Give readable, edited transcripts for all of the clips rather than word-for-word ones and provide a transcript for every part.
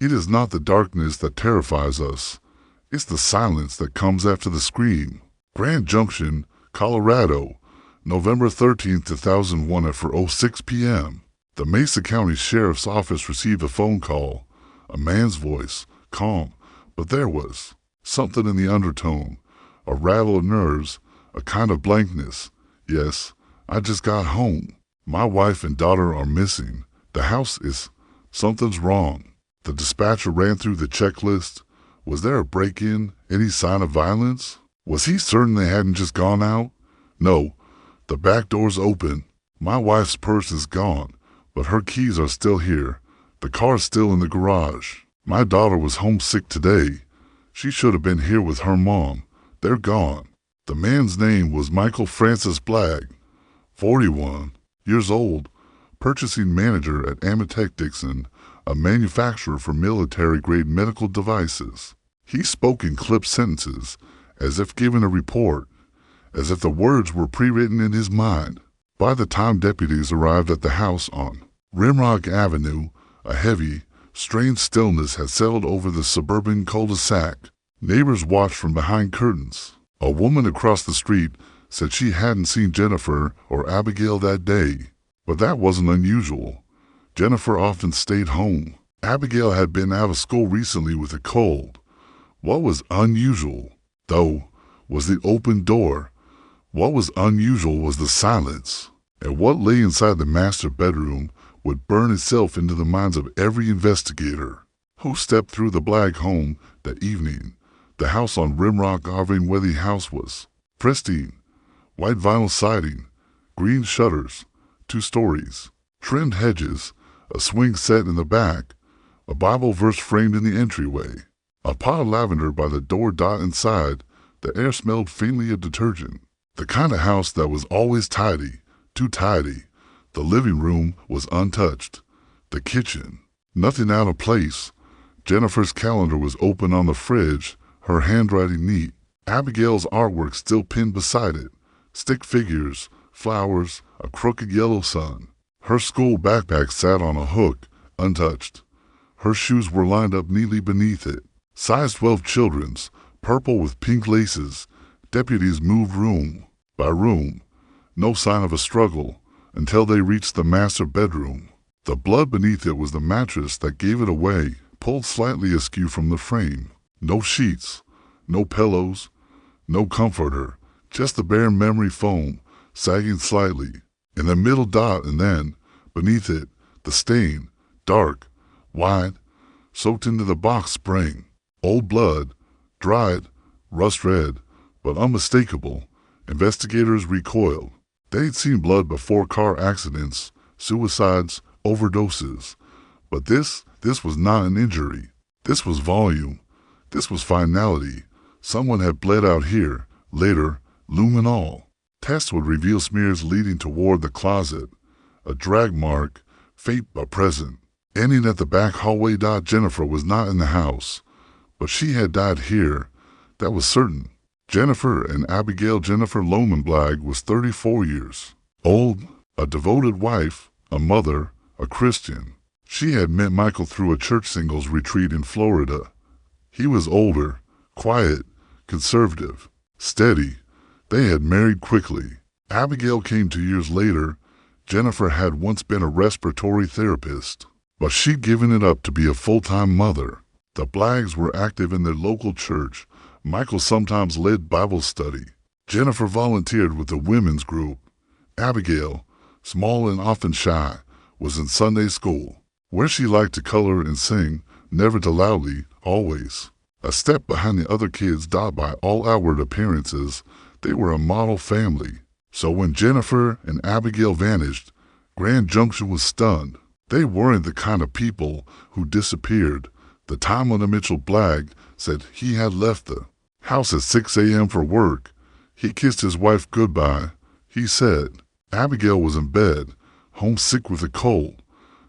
It is not the darkness that terrifies us. It's the silence that comes after the scream. Grand Junction, Colorado, November 13th, 2001 at 4:06 p.m. The Mesa County Sheriff's Office received a phone call. A man's voice, calm, but there was something in the undertone, a rattle of nerves, a kind of blankness. Yes, I just got home. My wife and daughter are missing. The house is... Something's wrong. The dispatcher ran through the checklist. Was there a break-in? Any sign of violence? Was he certain they hadn't just gone out? No. The back door's open. My wife's purse is gone, but her keys are still here. The car's still in the garage. My daughter was homesick today. She should have been here with her mom. They're gone. The man's name was Michael Francis Blagg, 41 years old, purchasing manager at Amitech Dixon, a manufacturer for military-grade medical devices. He spoke in clipped sentences, as if giving a report, as if the words were pre-written in his mind. By the time deputies arrived at the house on Rimrock Avenue, a heavy, strange stillness had settled over the suburban cul-de-sac. Neighbors watched from behind curtains. A woman across the street said she hadn't seen Jennifer or Abigail that day, but that wasn't unusual. Jennifer often stayed home. Abigail had been out of school recently with a cold. What was unusual, though, was the open door. What was unusual was the silence. And what lay inside the master bedroom would burn itself into the minds of every investigator who stepped through the Blagg home that evening. The house on Rimrock Arving Wethy House was pristine. White vinyl siding, green shutters, 2 stories, trimmed hedges, a swing set in the back, a Bible verse framed in the entryway, a pot of lavender by the door. Inside, the air smelled faintly of detergent. The kind of house that was always tidy, too tidy. The living room was untouched. The kitchen, nothing out of place. Jennifer's calendar was open on the fridge, her handwriting neat. Abigail's artwork still pinned beside it. Stick figures, flowers, a crooked yellow sun. Her school backpack sat on a hook, untouched. Her shoes were lined up neatly beneath it. Size 12 children's, purple with pink laces. Deputies moved room by room. No sign of a struggle until they reached the master bedroom. The blood beneath it was the mattress that gave it away, pulled slightly askew from the frame. No sheets, no pillows, no comforter, just the bare memory foam, sagging slightly. In the middle dot, and then, beneath it, the stain, dark, wide, soaked into the box spring. Old blood, dried, rust red, but unmistakable. Investigators recoiled. They'd seen blood before: car accidents, suicides, overdoses. But this was not an injury. This was volume. This was finality. Someone had bled out here. Later, luminol. Tests would reveal smears leading toward the closet. A drag mark, faint but present, ending at the back hallway. Jennifer was not in the house, but she had died here. That was certain. Jennifer and Abigail Jennifer Lohman Blagg was 34 years old, a devoted wife, a mother, a Christian. She had met Michael through a church singles retreat in Florida. He was older, quiet, conservative, steady. They had married quickly. Abigail came 2 years later. Jennifer had once been a respiratory therapist, but she'd given it up to be a full-time mother. The Blaggs were active in their local church. Michael sometimes led Bible study. Jennifer volunteered with the women's group. Abigail, small and often shy, was in Sunday school, where she liked to color and sing, never too loudly, always. A step behind the other kids. By all outward appearances, they were a model family. So when Jennifer and Abigail vanished, Grand Junction was stunned. They weren't the kind of people who disappeared. The time when Mitchell Blagg said he had left the house at 6 a.m. for work. He kissed his wife goodbye. He said Abigail was in bed, homesick with a cold.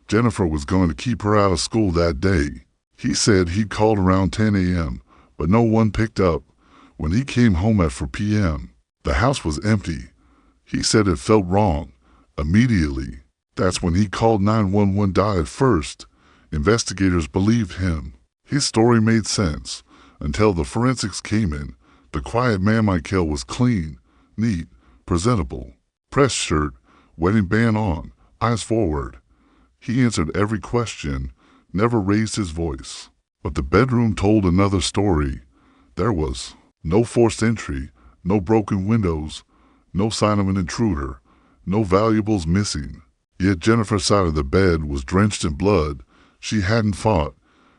Jennifer was going to keep her out of school that day. He said he'd called around 10 a.m., but no one picked up. When he came home at 4 p.m., the house was empty. He said it felt wrong. Immediately, that's when he called 911. At first, Investigators believed him. His story made sense until the forensics came in. The quiet man Michael was clean, neat, presentable. Pressed shirt, wedding band on, eyes forward. He answered every question, never raised his voice. But the bedroom told another story. There was no forced entry, no broken windows, no sign of an intruder, no valuables missing. Yet Jennifer's side of the bed was drenched in blood. She hadn't fought.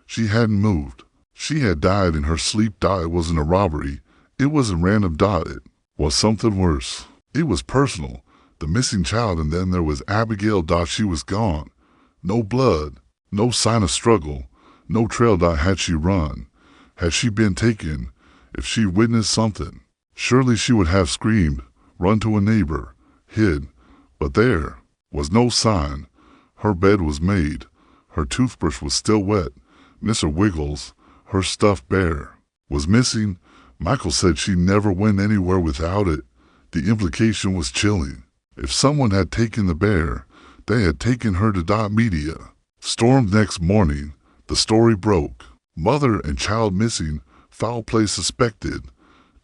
She hadn't moved. She had died in her sleep. It wasn't a robbery. It wasn't random. It was something worse. It was personal. The missing child, and then there was Abigail. She was gone. No blood. No sign of struggle. No trail. Had she run? Had she been taken? If she witnessed something, surely she would have screamed, run to a neighbor, hid. But there was no sign. Her bed was made. Her toothbrush was still wet. Mr. Wiggles, her stuffed bear, was missing. Michael said she never went anywhere without it. The implication was chilling. If someone had taken the bear, they had taken her to media. Stormed next morning, the story broke. Mother and child missing, foul play suspected.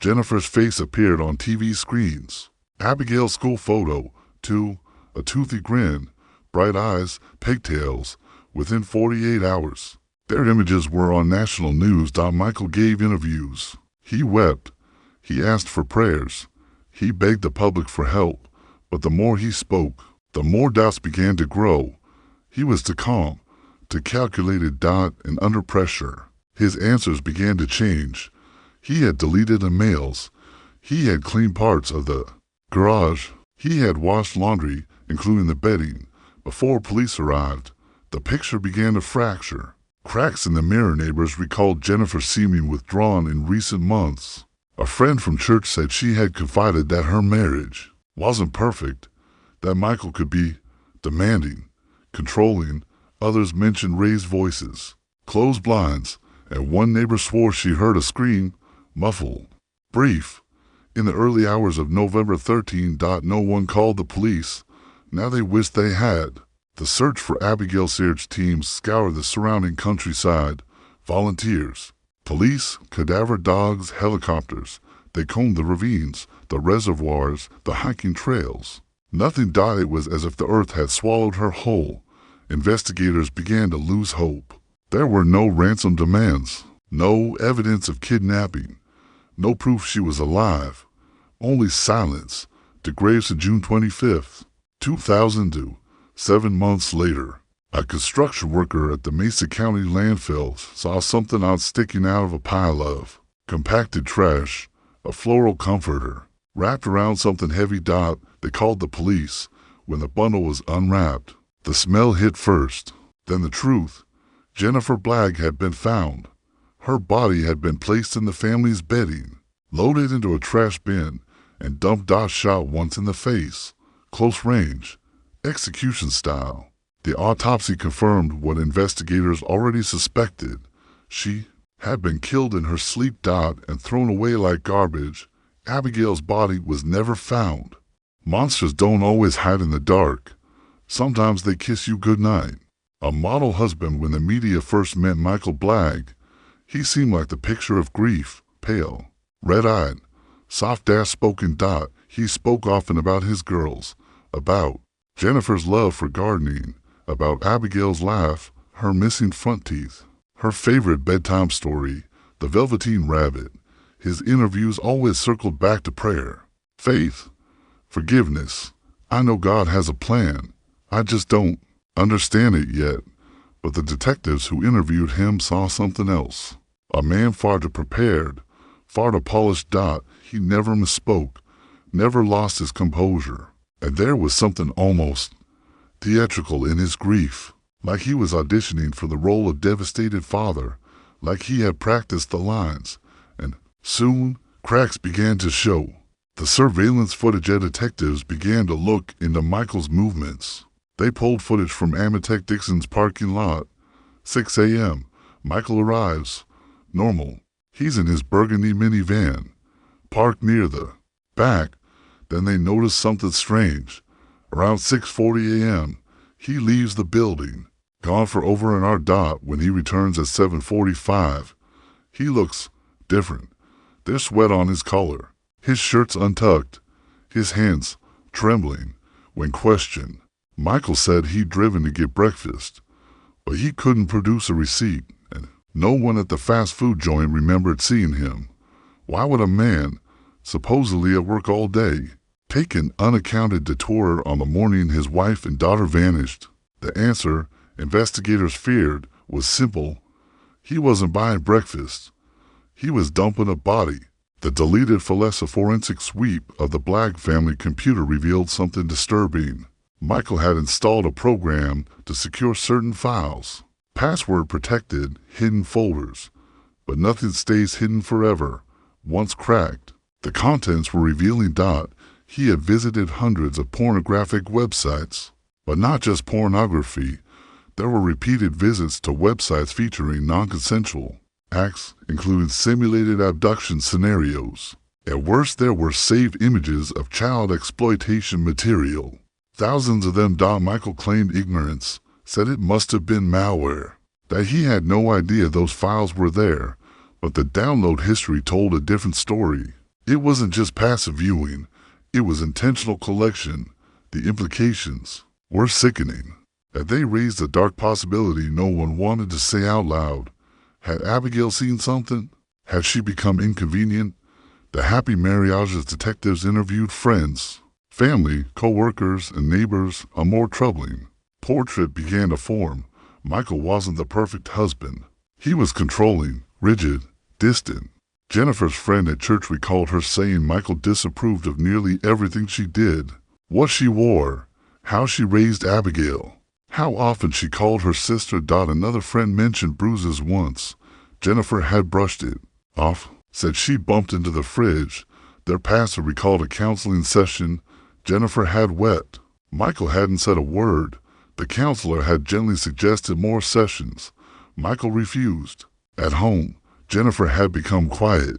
Jennifer's face appeared on TV screens. Abigail's school photo, too, a toothy grin, bright eyes, pigtails, within 48 hours. Their images were on national news. Michael gave interviews. He wept. He asked for prayers. He begged the public for help. But the more he spoke, the more doubts began to grow. He was too calm, too calculated. And under pressure, his answers began to change. He had deleted emails. He had cleaned parts of the garage. He had washed laundry, including the bedding. Before police arrived, the picture began to fracture. Cracks in the mirror. Neighbors recalled Jennifer seeming withdrawn in recent months. A friend from church said she had confided that her marriage wasn't perfect, that Michael could be demanding, controlling. Others mentioned raised voices, closed blinds, and one neighbor swore she heard a scream, muffled, brief. In the early hours of November 13, no one called the police. Now they wished they had. The search for Abigail Search teams scoured the surrounding countryside. Volunteers, police, cadaver dogs, helicopters. They combed the ravines, the reservoirs, the hiking trails. Nothing. It was as if the earth had swallowed her whole. Investigators began to lose hope. There were no ransom demands, no evidence of kidnapping, no proof she was alive. Only silence. The graves of June 25th, 2002. 7 months later, a construction worker at the Mesa County landfill saw something odd sticking out of a pile of compacted trash, a floral comforter, wrapped around something heavy. They called the police. When the bundle was unwrapped, the smell hit first, then the truth. Jennifer Blagg had been found. Her body had been placed in the family's bedding, loaded into a trash bin, and dumped. Shot once in the face, close range, execution style. The autopsy confirmed what investigators already suspected. She had been killed in her sleep. And thrown away like garbage. Abigail's body was never found. Monsters don't always hide in the dark. Sometimes they kiss you goodnight. A model husband. When the media first met Michael Blagg, he seemed like the picture of grief, pale, red-eyed, soft-spoken. He spoke often about his girls, about Jennifer's love for gardening, about Abigail's laugh, her missing front teeth, her favorite bedtime story, the Velveteen Rabbit. His interviews always circled back to prayer, faith, forgiveness. I know God has a plan. I just don't understand it yet. But the detectives who interviewed him saw something else. A man far too prepared, far too polished. He never misspoke, never lost his composure. And there was something almost theatrical in his grief, like he was auditioning for the role of devastated father, like he had practiced the lines. And soon, cracks began to show. The surveillance footage detectives began to look into Michael's movements. They pulled footage from Amatec Dixon's parking lot. 6 a.m. Michael arrives. Normal. He's in his burgundy minivan, parked near the back. Then they notice something strange. Around 6:40 a.m., he leaves the building. Gone for over an hour. When he returns at 7:45, he looks different. There's sweat on his collar. His shirt's untucked. His hands trembling. When questioned, Michael said he'd driven to get breakfast, but he couldn't produce a receipt, and no one at the fast food joint remembered seeing him. Why would a man, supposedly at work all day, take an unaccounted detour on the morning his wife and daughter vanished? The answer, investigators feared, was simple. He wasn't buying breakfast. He was dumping a body. The deleted forensic sweep of the Blagg family computer revealed something disturbing. Michael had installed a program to secure certain files, password-protected, hidden folders. But nothing stays hidden forever. Once cracked, the contents were revealing. He had visited hundreds of pornographic websites, but not just pornography. There were repeated visits to websites featuring non-consensual acts, including simulated abduction scenarios. At worst, there were saved images of child exploitation material. Thousands of them. Michael claimed ignorance, said it must have been malware, that he had no idea those files were there, but the download history told a different story. It wasn't just passive viewing, it was intentional collection. The implications were sickening. That they raised a dark possibility no one wanted to say out loud. Had Abigail seen something? Had she become inconvenient? The happy marriage's detectives interviewed friends, family, co-workers, and neighbors. A more troubling portrait began to form. Michael wasn't the perfect husband. He was controlling, rigid, distant. Jennifer's friend at church recalled her saying Michael disapproved of nearly everything she did. What she wore, how she raised Abigail, how often she called her sister. Another friend mentioned bruises once. Jennifer had brushed it off, said she bumped into the fridge. Their pastor recalled a counseling session Jennifer had wept. Michael hadn't said a word. The counselor had gently suggested more sessions. Michael refused. At home, Jennifer had become quiet,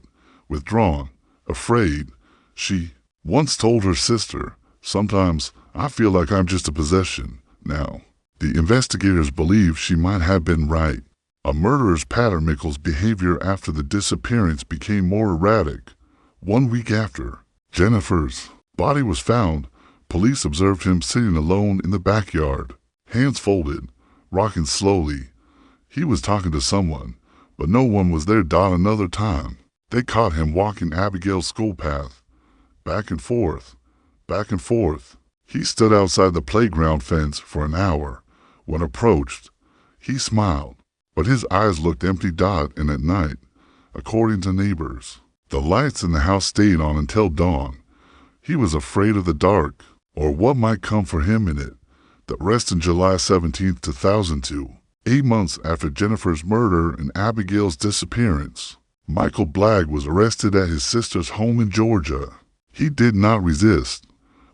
withdrawn, afraid. She once told her sister, "Sometimes I feel like I'm just a possession now." The investigators believed she might have been right. A murderer's pattern. Michael's behavior after the disappearance became more erratic. 1 week after Jennifer's body was found, police observed him sitting alone in the backyard, hands folded, rocking slowly. He was talking to someone, but no one was there. Another time, they caught him walking Abigail's school path, back and forth, back and forth. He stood outside the playground fence for an hour. When approached, he smiled, but his eyes looked empty. And at night, according to neighbors, the lights in the house stayed on until dawn. He was afraid of the dark, or what might come for him in it. The rest in July 17, 2002, 8 months after Jennifer's murder and Abigail's disappearance. Michael Blagg was arrested at his sister's home in Georgia. He did not resist.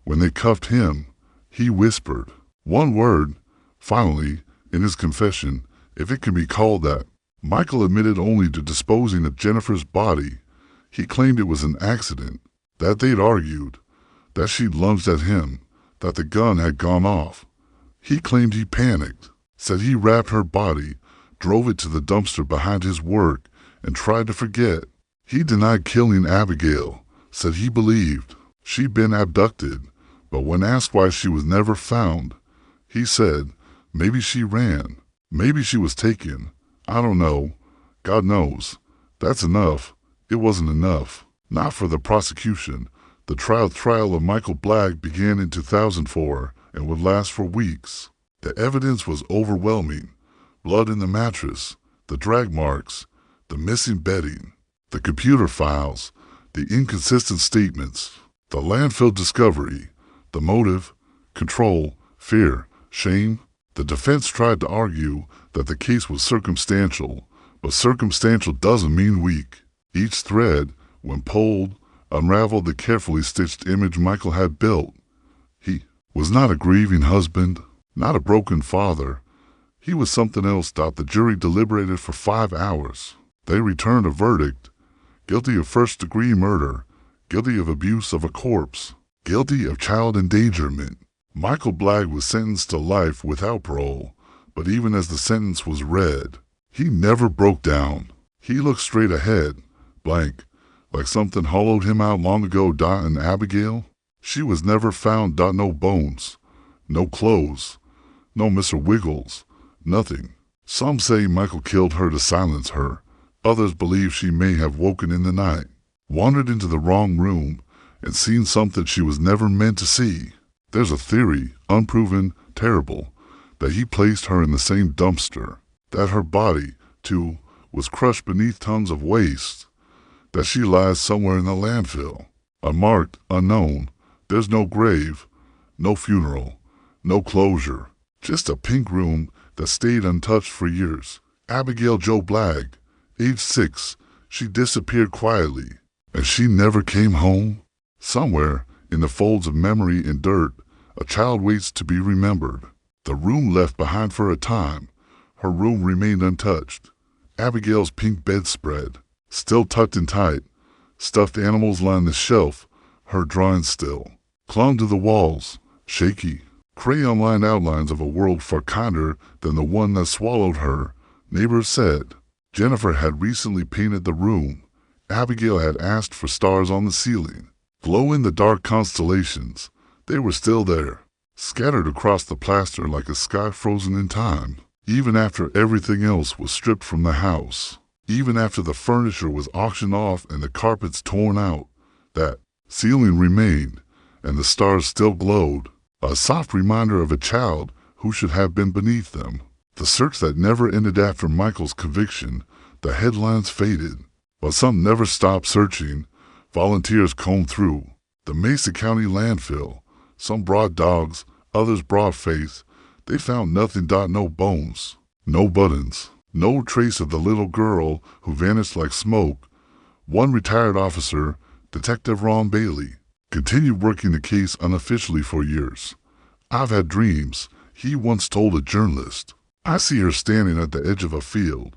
When they cuffed him, he whispered one word, finally, in his confession, if it can be called that. Michael admitted only to disposing of Jennifer's body. He claimed it was an accident, that they'd argued, that she'd lunged at him, that the gun had gone off. He claimed he panicked, said he wrapped her body, drove it to the dumpster behind his work, and tried to forget. He denied killing Abigail, said he believed she'd been abducted, but when asked why she was never found, he said, maybe she ran, maybe she was taken. I don't know. God knows. That's enough. It wasn't enough. Not for the prosecution. The trial of Michael Blagg began in 2004 and would last for weeks. The evidence was overwhelming. Blood in the mattress, the drag marks, the missing bedding, the computer files, the inconsistent statements, the landfill discovery, the motive, control, fear, shame. The defense tried to argue that the case was circumstantial, but circumstantial doesn't mean weak. Each thread, when pulled, unraveled the carefully stitched image Michael had built. He was not a grieving husband, not a broken father. He was something else. The jury deliberated for 5 hours. They returned a verdict: guilty of first-degree murder, guilty of abuse of a corpse, guilty of child endangerment. Michael Blagg was sentenced to life without parole, But even as the sentence was read, he never broke down. He looked straight ahead, blank, like something hollowed him out long ago. And Abigail? She was never found. No bones, no clothes, no Mr. Wiggles, nothing. Some say Michael killed her to silence her. Others believe she may have woken in the night, wandered into the wrong room, and seen something she was never meant to see. There's a theory, unproven, terrible, that he placed her in the same dumpster, that her body, too, was crushed beneath tons of waste, that she lies somewhere in the landfill, unmarked, unknown. There's no grave, no funeral, no closure, just a pink room that stayed untouched for years. Abigail Jo Blagg, age 6, she disappeared quietly, and she never came home. Somewhere, in the folds of memory and dirt, a child waits to be remembered. The room left behind for a time, her room remained untouched. Abigail's pink bedspread, still tucked in tight, stuffed animals lined the shelf, her drawings still, clung to the walls, shaky. Crayon-lined outlines of a world far kinder than the one that swallowed her, neighbors said. Jennifer had recently painted the room. Abigail had asked for stars on the ceiling. Glow-in-the-dark constellations. They were still there, scattered across the plaster like a sky frozen in time. Even after everything else was stripped from the house, even after the furniture was auctioned off and the carpets torn out, that ceiling remained, and the stars still glowed, a soft reminder of a child who should have been beneath them. The search that never ended after Michael's conviction, the headlines faded, but some never stopped searching. Volunteers combed through the Mesa County landfill. Some brought dogs, others brought faith. They found nothing. No bones, no buttons, no trace of the little girl who vanished like smoke. One retired officer, Detective Ron Bailey, continued working the case unofficially for years. I've had dreams, he once told a journalist. I see her standing at the edge of a field,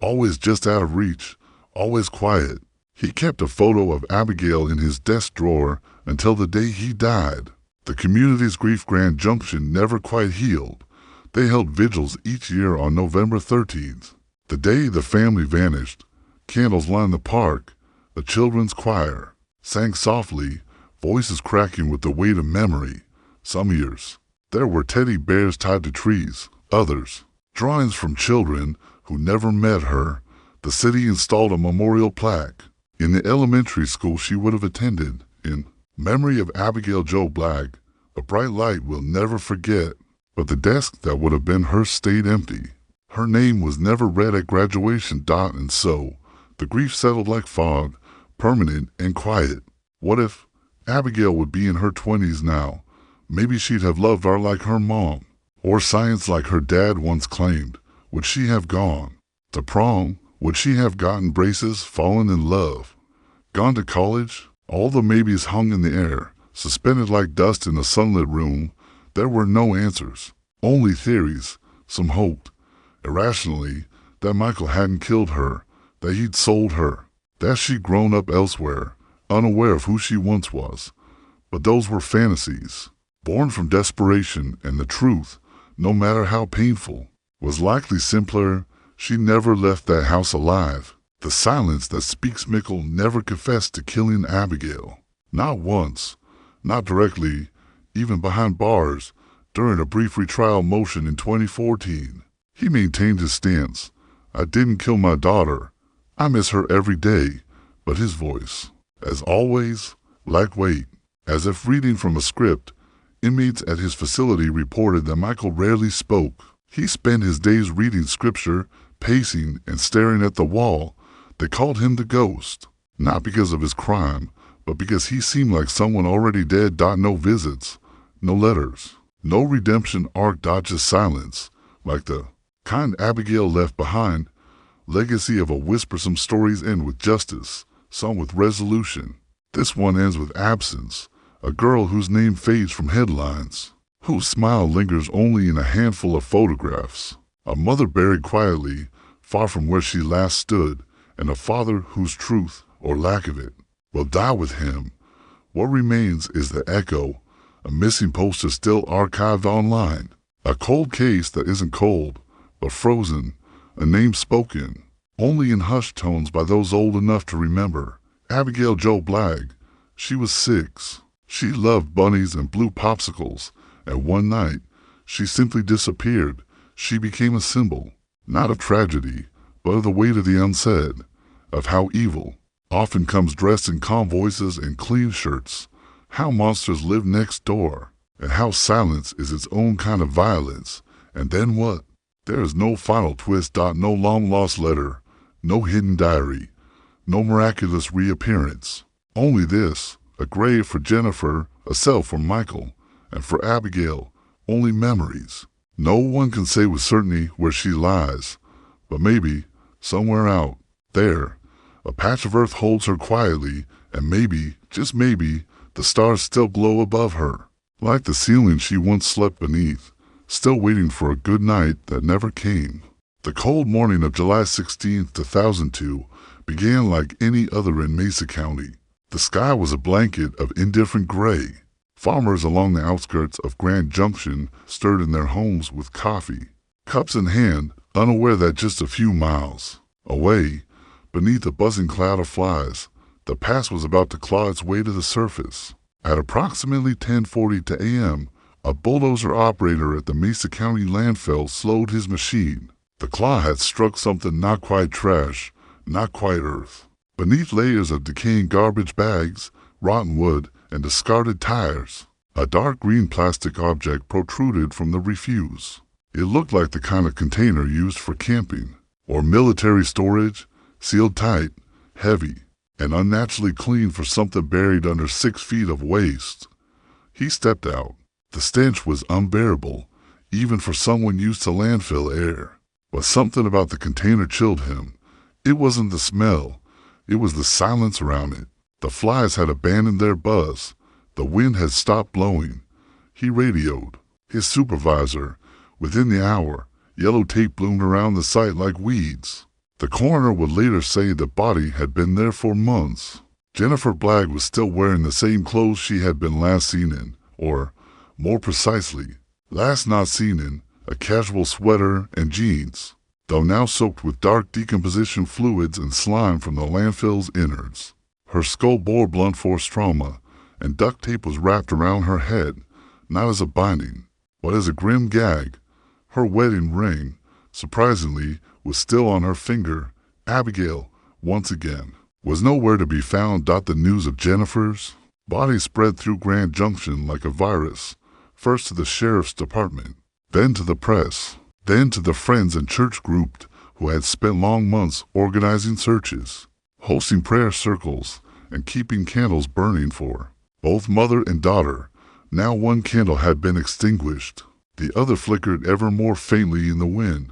always just out of reach, always quiet. He kept a photo of Abigail in his desk drawer until the day he died. The community's grief Grand Junction never quite healed. They held vigils each year on November 13th, the day the family vanished. Candles lined the park. A children's choir sang softly, voices cracking with the weight of memory. Some years, there were teddy bears tied to trees. Others, drawings from children who never met her. The city installed a memorial plaque in the elementary school she would have attended, in memory of Abigail Jo Blagg, a bright light we'll never forget. But the desk that would have been hers stayed empty. Her name was never read at graduation. And so, the grief settled like fog, permanent and quiet. What if Abigail would be in her 20s now? Maybe she'd have loved art like her mom, or science like her dad once claimed. Would she have gone to prom? Would she have gotten braces, fallen in love, gone to college? All the maybes hung in the air, suspended like dust in a sunlit room. There were no answers, only theories. Some hoped, irrationally, that Michael hadn't killed her, that he'd sold her, that she'd grown up elsewhere, unaware of who she once was. But those were fantasies, born from desperation, and the truth, no matter how painful, was likely simpler. She never left that house alive. The silence that speaks. Michael never confessed to killing Abigail. Not once, not directly, even behind bars. During a brief retrial motion in 2014, he maintained his stance. I didn't kill my daughter. I miss her every day. But his voice, as always, lacked weight. As if reading from a script, inmates at his facility reported that Michael rarely spoke. He spent his days reading scripture, pacing and staring at the wall. They called him the ghost, not because of his crime, but because he seemed like someone already dead. No visits, no letters, no redemption arc. Just silence, like the kind Abigail left behind. Legacy of a whisper. Some stories end with justice, some with resolution. This one ends with absence, a girl whose name fades from headlines, whose smile lingers only in a handful of photographs, a mother buried quietly, far from where she last stood, and a father whose truth, or lack of it, will die with him. What remains is the echo, a missing poster still archived online. A cold case that isn't cold, but frozen, a name spoken, only in hushed tones by those old enough to remember. Abigail Jo Blagg. She was 6. She loved bunnies and blue popsicles, and one night, she simply disappeared. She became a symbol, not of tragedy, but of the weight of the unsaid, of how evil often comes dressed in calm voices and clean shirts, how monsters live next door, and how silence is its own kind of violence. And then what? There is no final twist. No long-lost letter, no hidden diary, no miraculous reappearance. Only this, a grave for Jennifer, a cell for Michael, and for Abigail, only memories. No one can say with certainty where she lies, but maybe, somewhere out there, a patch of earth holds her quietly, and maybe, just maybe, the stars still glow above her, like the ceiling she once slept beneath, still waiting for a good night that never came. The cold morning of July 16, 2002, began like any other in Mesa County. The sky was a blanket of indifferent gray. Farmers along the outskirts of Grand Junction stirred in their homes with coffee, cups in hand, unaware that just a few miles away, beneath a buzzing cloud of flies, the past was about to claw its way to the surface. At approximately 10:40 a.m., a bulldozer operator at the Mesa County landfill slowed his machine. The claw had struck something not quite trash, not quite earth. Beneath layers of decaying garbage bags, rotten wood, and discarded tires, a dark green plastic object protruded from the refuse. It looked like the kind of container used for camping or military storage, sealed tight, heavy, and unnaturally clean for something buried under 6 feet of waste. He stepped out. The stench was unbearable, even for someone used to landfill air. But something about the container chilled him. It wasn't the smell, it was the silence around it. The flies had abandoned their buzz. The wind had stopped blowing. He radioed his supervisor. Within the hour, yellow tape bloomed around the site like weeds. The coroner would later say the body had been there for months. Jennifer Blagg was still wearing the same clothes she had been last seen in, or, more precisely, last not seen in, a casual sweater and jeans, though now soaked with dark decomposition fluids and slime from the landfill's innards. Her skull bore blunt force trauma, and duct tape was wrapped around her head, not as a binding, but as a grim gag. Her wedding ring, surprisingly, was still on her finger. Abigail, once again, was nowhere to be found. The news of Jennifer's body spread through Grand Junction like a virus, first to the sheriff's department, then to the press, then to the friends and church group who had spent long months organizing searches, hosting prayer circles, and keeping candles burning for both mother and daughter. Now one candle had been extinguished. The other flickered ever more faintly in the wind.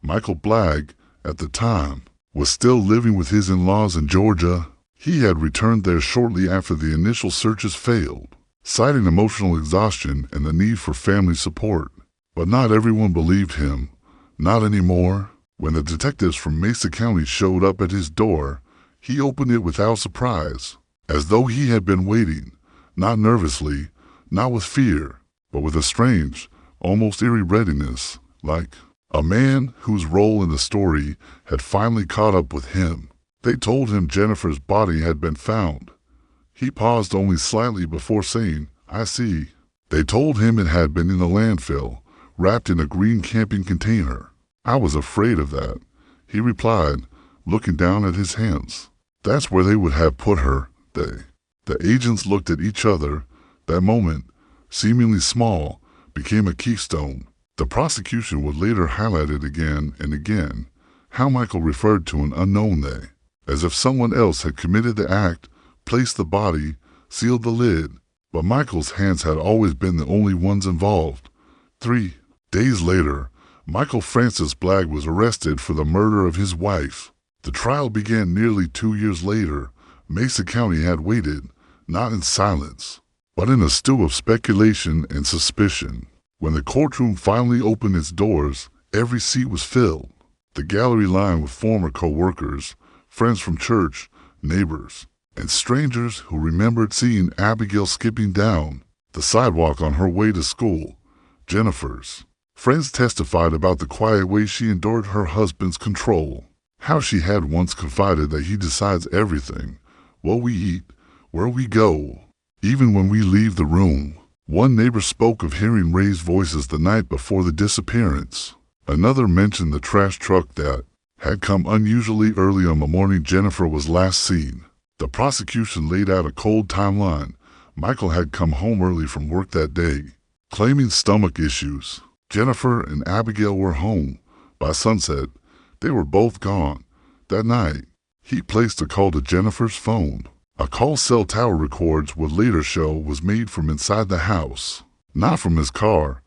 Michael Blagg, at the time, was still living with his in-laws in Georgia. He had returned there shortly after the initial searches failed, citing emotional exhaustion and the need for family support. But not everyone believed him. Not anymore. When the detectives from Mesa County showed up at his door, he opened it without surprise, as though he had been waiting, not nervously, not with fear, but with a strange, almost eerie readiness, like a man whose role in the story had finally caught up with him. They told him Jennifer's body had been found. He paused only slightly before saying, "I see." They told him it had been in the landfill, wrapped in a green camping container. "I was afraid of that," he replied, looking down at his hands. "That's where they would have put her." The agents looked at each other. That moment, seemingly small, became a keystone. The prosecution would later highlight it again and again, how Michael referred to an unknown they, as if someone else had committed the act, placed the body, sealed the lid. But Michael's hands had always been the only ones involved. 3 days later, Michael Francis Blagg was arrested for the murder of his wife. The trial began nearly 2 years later. Mesa County had waited, not in silence, but in a stew of speculation and suspicion. When the courtroom finally opened its doors, every seat was filled. The gallery lined with former co-workers, friends from church, neighbors, and strangers who remembered seeing Abigail skipping down the sidewalk on her way to school, Jennifer's Friends testified about the quiet way she endured her husband's control, how she had once confided that he decides everything, what we eat, where we go, even when we leave the room. One neighbor spoke of hearing raised voices the night before the disappearance. Another mentioned the trash truck that had come unusually early on the morning Jennifer was last seen. The prosecution laid out a cold timeline. Michael had come home early from work that day, claiming stomach issues. Jennifer and Abigail were home. By sunset, they were both gone. That night, he placed a call to Jennifer's phone. A call cell tower records would later show was made from inside the house. Not from his car,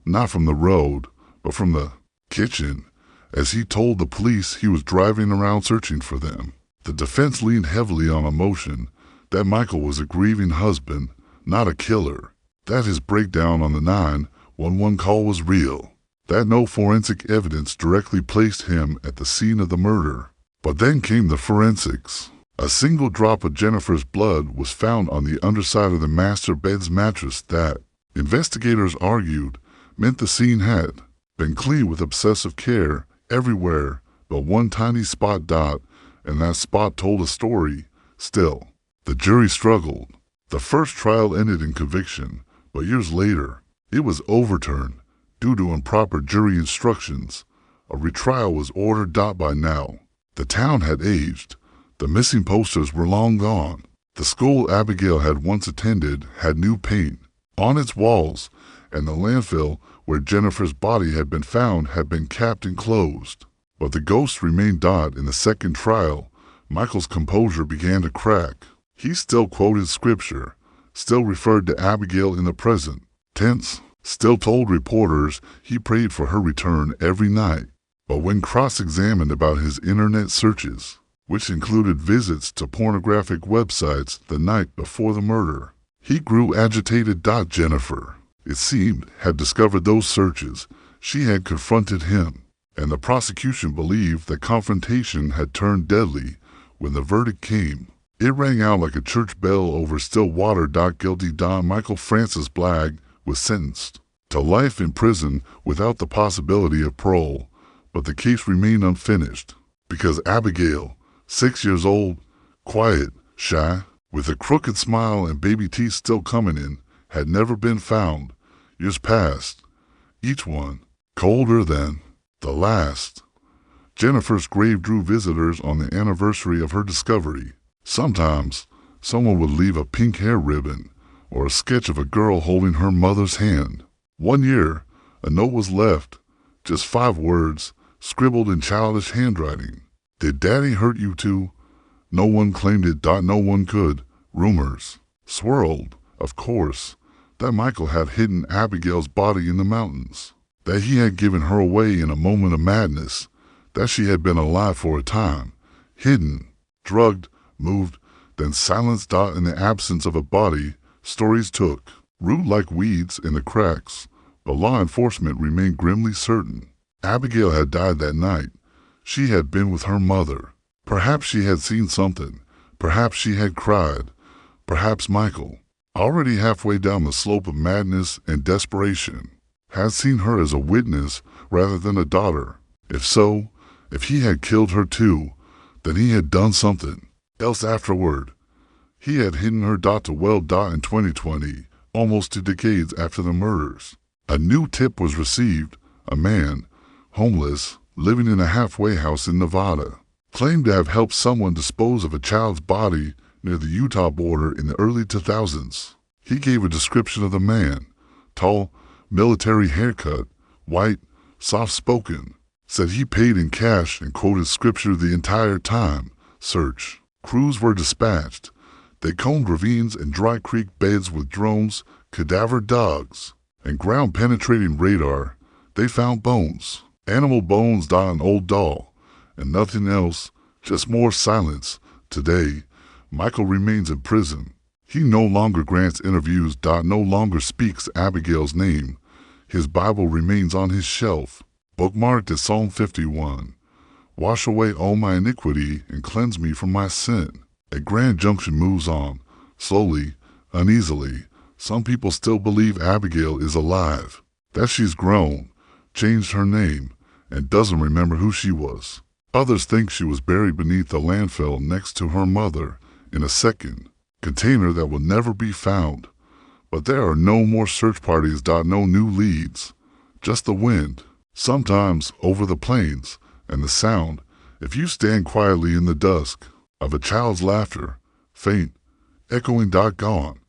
not from the road, but from the kitchen, as he told the police he was driving around searching for them. The defense leaned heavily on emotion, that Michael was a grieving husband, not a killer, that his breakdown on the 911 call was real, that no forensic evidence directly placed him at the scene of the murder. But then came the forensics. A single drop of Jennifer's blood was found on the underside of the master bed's mattress that, investigators argued, meant the scene had been cleaned with obsessive care everywhere but one tiny spot dot, and that spot told a story. Still, the jury struggled. The first trial ended in conviction, but years later, it was overturned due to improper jury instructions. A retrial was ordered. By now, the town had aged. The missing posters were long gone. The school Abigail had once attended had new paint on its walls, and the landfill where Jennifer's body had been found had been capped and closed. But the ghost remained. In the second trial, Michael's composure began to crack. He still quoted scripture, still referred to Abigail in the present tense, still told reporters he prayed for her return every night. But when cross-examined about his internet searches, which included visits to pornographic websites the night before the murder, he grew agitated. Jennifer, it seemed, had discovered those searches. She had confronted him, and the prosecution believed that confrontation had turned deadly when the verdict came. It rang out like a church bell over still water. Guilty. Michael Francis Blagg was sentenced to life in prison without the possibility of parole, but the case remained unfinished because Abigail, 6 years old, quiet, shy, with a crooked smile and baby teeth still coming in, had never been found. Years passed, each one colder than the last. Jennifer's grave drew visitors on the anniversary of her discovery. Sometimes, someone would leave a pink hair ribbon or a sketch of a girl holding her mother's hand. One year, a note was left, just 5 words, scribbled in childish handwriting. Did Daddy hurt you too? No one claimed it. No one could. Rumors swirled, of course, that Michael had hidden Abigail's body in the mountains, that he had given her away in a moment of madness, that she had been alive for a time, hidden, drugged, moved, then silenced. In the absence of a body, stories took root like weeds in the cracks, but law enforcement remained grimly certain. Abigail had died that night. She had been with her mother. Perhaps she had seen something. Perhaps she had cried. Perhaps Michael, already halfway down the slope of madness and desperation, had seen her as a witness rather than a daughter. If so, if he had killed her too, then he had done something else afterward. He had hidden her. To well. In 2020, almost 2 decades after the murders, a new tip was received. A man, homeless, living in a halfway house in Nevada, claimed to have helped someone dispose of a child's body near the Utah border in the early 2000s. He gave a description of the man: tall, military haircut, white, soft-spoken, said he paid in cash and quoted scripture the entire time. Search crews were dispatched. They combed ravines and dry creek beds with drones, cadaver dogs, and ground-penetrating radar. They found bones, animal bones. An old doll, and nothing else, just more silence. Today, Michael remains in prison. He no longer grants interviews. No longer speaks Abigail's name. His Bible remains on his shelf, bookmarked as Psalm 51. Wash away all my iniquity and cleanse me from my sin. A Grand Junction moves on, slowly, uneasily. Some people still believe Abigail is alive, that she's grown, changed her name, and doesn't remember who she was. Others think she was buried beneath the landfill next to her mother in a second container that will never be found. But there are no more search parties. No new leads, just the wind, sometimes over the plains, and the sound, if you stand quietly in the dusk, of a child's laughter, faint, echoing. Gone.